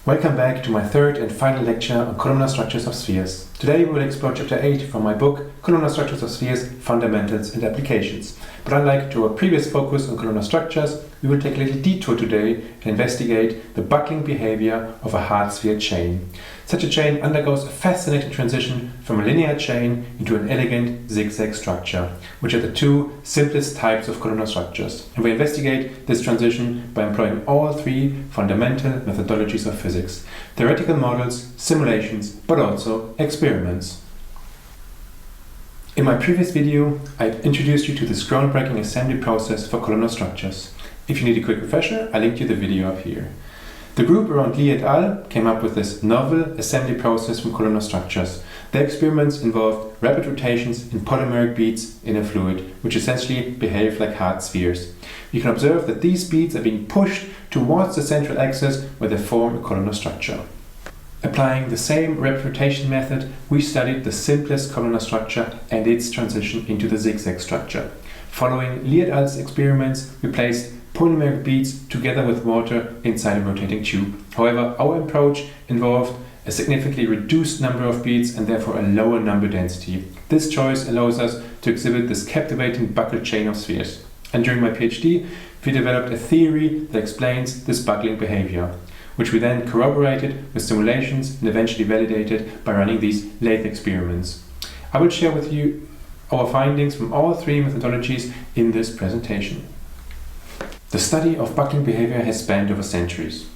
Welcome back to my third and final lecture on columnar structures of spheres. Today we will explore chapter 8 from my book Columnar Structures of Spheres, Fundamentals and Applications. But unlike to our previous focus on columnar structures, we will take a little detour today and investigate the buckling behavior of a hard sphere chain. Such a chain undergoes a fascinating transition from a linear chain into an elegant zigzag structure, which are the two simplest types of columnar structures. And we investigate this transition by employing all three fundamental methodologies of physics: theoretical models, simulations, but also experiments. In my previous video, I introduced you to this groundbreaking assembly process for columnar structures. If you need a quick refresher, I linked you the video up here. The group around Lee et al. Came up with this novel assembly process from columnar structures. Their experiments involved rapid rotations in polymeric beads in a fluid, which essentially behave like hard spheres. You can observe that these beads are being pushed towards the central axis where they form a columnar structure. Applying the same rapid rotation method, we studied the simplest columnar structure and its transition into the zigzag structure. Following Lee et al.'s experiments, we placed polymeric beads together with water inside a rotating tube. However, our approach involved a significantly reduced number of beads and therefore a lower number density. This choice allows us to exhibit this captivating buckled chain of spheres. And during my PhD, we developed a theory that explains this buckling behavior, which we then corroborated with simulations and eventually validated by running these lathe experiments. I will share with you our findings from all three methodologies in this presentation. The study of buckling behavior has spanned over centuries,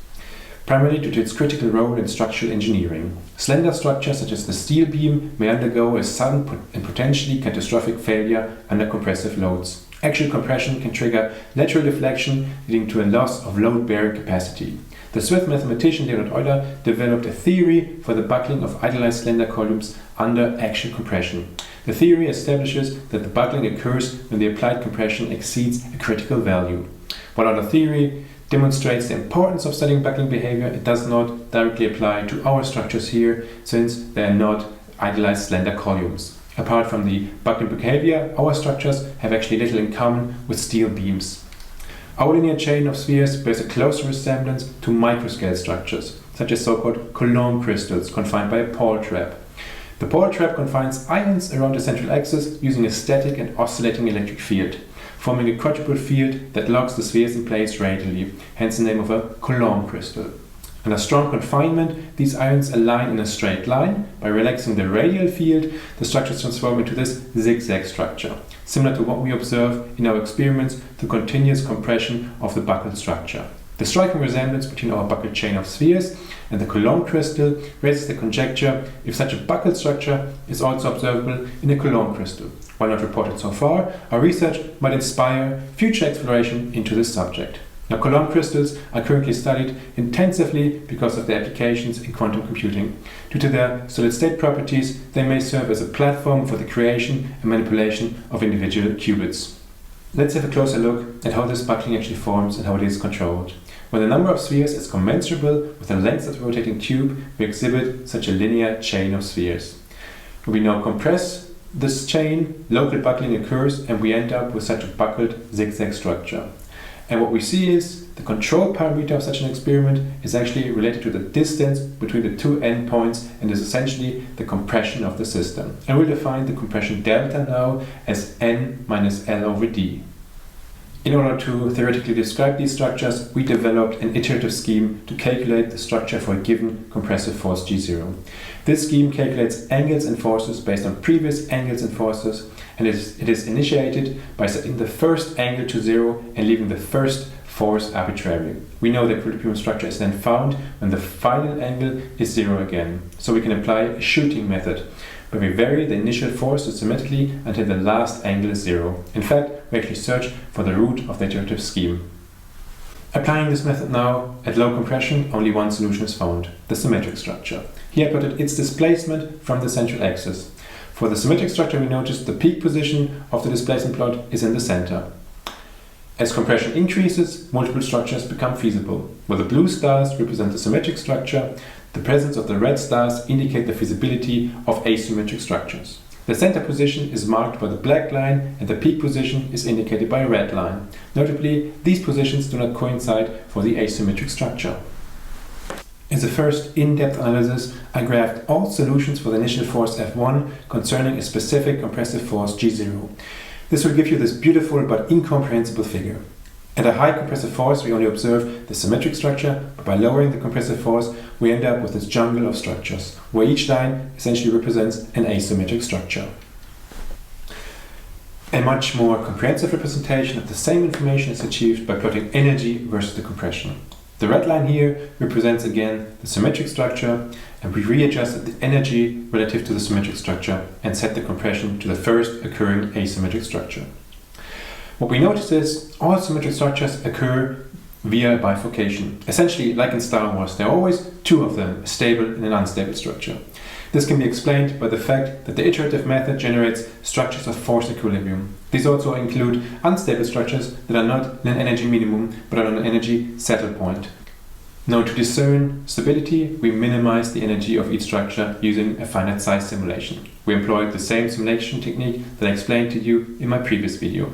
primarily due to its critical role in structural engineering. Slender structures such as the steel beam may undergo a sudden and potentially catastrophic failure under compressive loads. Axial compression can trigger lateral deflection, leading to a loss of load-bearing capacity. The Swiss mathematician Leonhard Euler developed a theory for the buckling of idealized slender columns under axial compression. The theory establishes that the buckling occurs when the applied compression exceeds a critical value. While our theory demonstrates the importance of studying buckling behavior, it does not directly apply to our structures here, since they are not idealized slender columns. Apart from the buckling behavior, our structures have actually little in common with steel beams. Our linear chain of spheres bears a closer resemblance to microscale structures, such as so-called coulomb crystals confined by a Paul trap. The Paul trap confines ions around the central axis using a static and oscillating electric field, forming a quadrupole field that locks the spheres in place radially, hence the name of a coulomb crystal. Under strong confinement, these ions align in a straight line. By relaxing the radial field, the structures transform into this zigzag structure, similar to what we observe in our experiments through continuous compression of the buckled structure. The striking resemblance between our buckled chain of spheres and the coulomb crystal raises the conjecture if such a buckled structure is also observable in a coulomb crystal. While not reported so far, our research might inspire future exploration into this subject. Now, coulomb crystals are currently studied intensively because of their applications in quantum computing. Due to their solid-state properties, they may serve as a platform for the creation and manipulation of individual qubits. Let's have a closer look at how this buckling actually forms and how it is controlled. When the number of spheres is commensurable with the length of the rotating tube, we exhibit such a linear chain of spheres. When we now compress this chain, local buckling occurs and we end up with such a buckled zigzag structure. And what we see is the control parameter of such an experiment is actually related to the distance between the two endpoints and is essentially the compression of the system. And we'll define the compression delta now as n minus L over d. In order to theoretically describe these structures, we developed an iterative scheme to calculate the structure for a given compressive force G0. This scheme calculates angles and forces based on previous angles and forces, and it is initiated by setting the first angle to 0 and leaving the first force arbitrary. We know the equilibrium structure is then found when the final angle is 0 again. So we can apply a shooting method, where we vary the initial force systematically until the last angle is 0. In fact, we actually search for the root of the iterative scheme. Applying this method now at low compression, only one solution is found: the symmetric structure. Here I plotted its displacement from the central axis. For the symmetric structure, we notice the peak position of the displacement plot is in the center. As compression increases, multiple structures become feasible. Where the blue stars represent the symmetric structure, the presence of the red stars indicate the feasibility of asymmetric structures. The center position is marked by the black line and the peak position is indicated by a red line. Notably, these positions do not coincide for the asymmetric structure. In the first in-depth analysis, I graphed all solutions for the initial force F1 concerning a specific compressive force G0. This will give you this beautiful but incomprehensible figure. At a high compressive force, we only observe the symmetric structure, but by lowering the compressive force, we end up with this jungle of structures, where each line essentially represents an asymmetric structure. A much more comprehensive representation of the same information is achieved by plotting energy versus the compression. The red line here represents again the symmetric structure, and we readjusted the energy relative to the symmetric structure and set the compression to the first occurring asymmetric structure. What we notice is all symmetric structures occur via bifurcation. Essentially, like in Star Wars, there are always two of them, a stable and an unstable structure. This can be explained by the fact that the iterative method generates structures of force equilibrium. These also include unstable structures that are not in an energy minimum but are on an energy settle point. Now, to discern stability, we minimize the energy of each structure using a finite size simulation. We employed the same simulation technique that I explained to you in my previous video.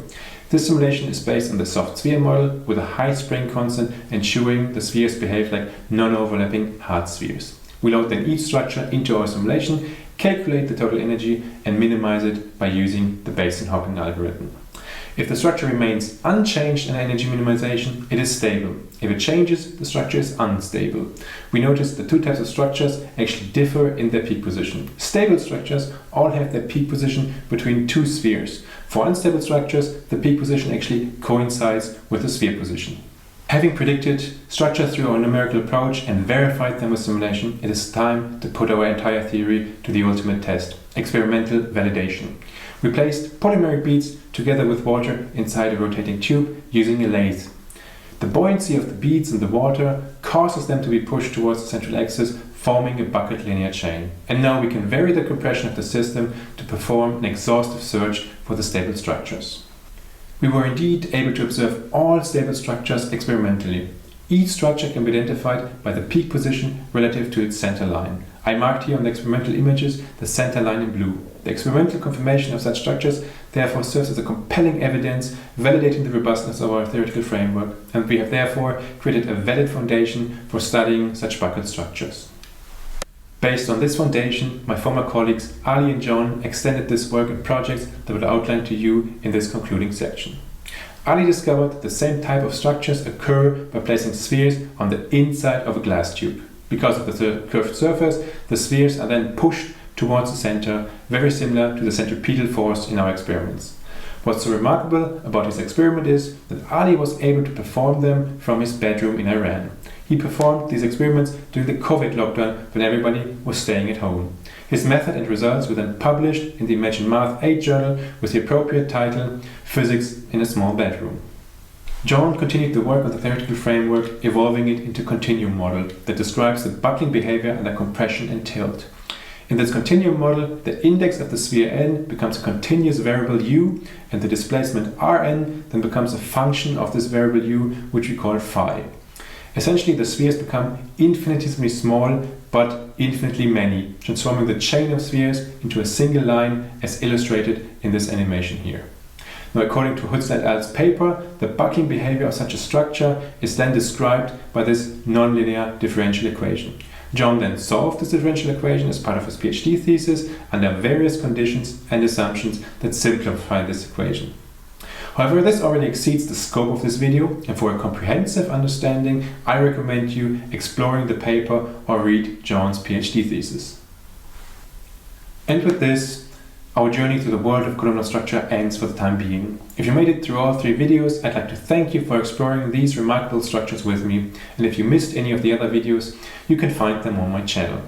This simulation is based on the soft sphere model with a high spring constant, ensuring the spheres behave like non-overlapping hard spheres. We load then each structure into our simulation, calculate the total energy, and minimize it by using the Basin-Hopking algorithm. If the structure remains unchanged in energy minimization, it is stable. If it changes, the structure is unstable. We notice the two types of structures actually differ in their peak position. Stable structures all have their peak position between two spheres. For unstable structures, the peak position actually coincides with the sphere position. Having predicted structure through our numerical approach and verified them with simulation, it is time to put our entire theory to the ultimate test, experimental validation. We placed polymeric beads together with water inside a rotating tube using a lathe. The buoyancy of the beads in the water causes them to be pushed towards the central axis, forming a bucket linear chain. And now we can vary the compression of the system to perform an exhaustive search for the stable structures. We were indeed able to observe all stable structures experimentally. Each structure can be identified by the peak position relative to its center line. I marked here on the experimental images the center line in blue. The experimental confirmation of such structures therefore serves as a compelling evidence validating the robustness of our theoretical framework, and we have therefore created a valid foundation for studying such bucket structures. Based on this foundation, my former colleagues Ali and John extended this work in projects that will outline to you in this concluding section. Ali discovered that the same type of structures occur by placing spheres on the inside of a glass tube. Because of the curved surface, the spheres are then pushed towards the center, very similar to the centripetal force in our experiments. What's so remarkable about his experiment is that Ali was able to perform them from his bedroom in Iran. He performed these experiments during the COVID lockdown when everybody was staying at home. His method and results were then published in the Imagine Math 8 journal with the appropriate title, Physics in a Small Bedroom. John continued the work on the theoretical framework, evolving it into a continuum model that describes the buckling behavior under compression and tilt. In this continuum model, the index of the sphere n becomes a continuous variable u, and the displacement Rn then becomes a function of this variable u, which we call phi. Essentially, the spheres become infinitesimally small, but infinitely many, transforming the chain of spheres into a single line as illustrated in this animation here. Now, according to Hutzler et al.'s paper, the buckling behavior of such a structure is then described by this nonlinear differential equation. John then solved this differential equation as part of his PhD thesis under various conditions and assumptions that simplify this equation. However, this already exceeds the scope of this video, and for a comprehensive understanding, I recommend you exploring the paper or read John's PhD thesis. And with this, our journey through the world of columnar structure ends for the time being. If you made it through all 3 videos, I'd like to thank you for exploring these remarkable structures with me, and if you missed any of the other videos, you can find them on my channel.